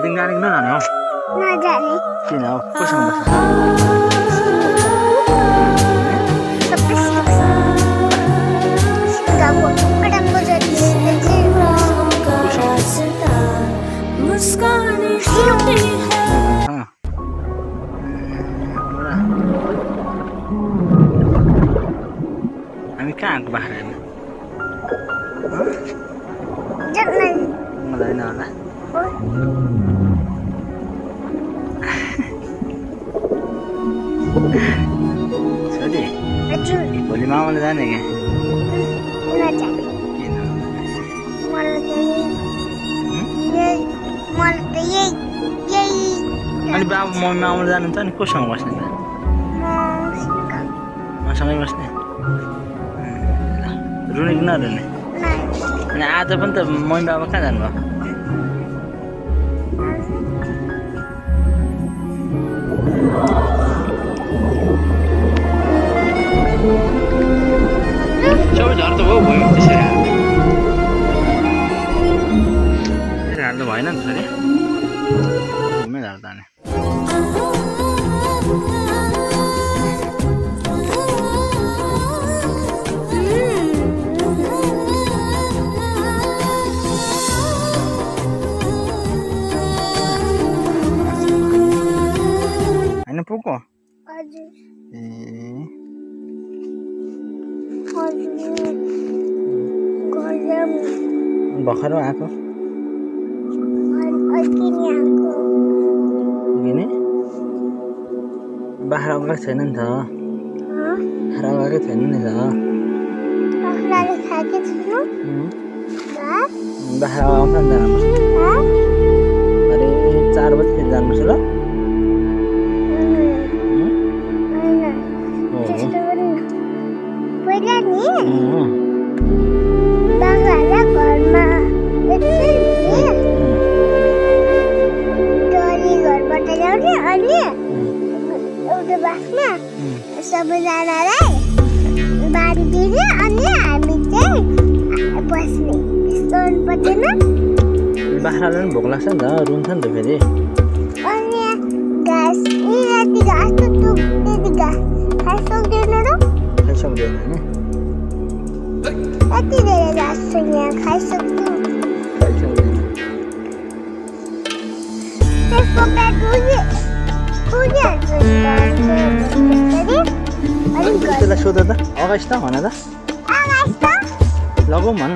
धादिङ जाने कि नजाने हौ? नजाने। किन हौ? कोसँग बस्छ? हामी कहाँ आएको बाख्रा हेर्नु? मलाई होइन होला। छोरी भोलि मामाले जाने क्या? अनि बाबु मम्मी मामाले जानुहुन्छ नि कोसँग बस्ने त? मसँगै बस्ने? रुने कि नरुने? अनि आज पनि त मम्मी बाबा कहाँ जानुभयो? सबै झर त भयो त्यसरी हाल्नु भएन नि छोरी। घुमै झर जाने। होइन पुको? भर्खर आएको किन बाख्रा गएको छैन नि त? बाख्रा गएको छैन नि त? बाख्रा आउँछ नि जानुपर्छ अरे 4 बजीतिर जानुपर्छ ल? सबैजनालाई बाँधिदिने अनि हामी चाहिँ बस्ने। त्यस्तो पर्दैन? बाख्रालाई पनि भोक लाग्छ नि त, रुन्छ नि त फेरि। अनि घाँस यति घाँस त त्यति घाँस खाइसक्दैन र? खाइसक्दैन होइन? यति धेरै घाँस छ यहाँ खाइसक्छु। त्यसको पेट त्यसलाई सोध त अगाइस् त भन त। लगाउँ भन।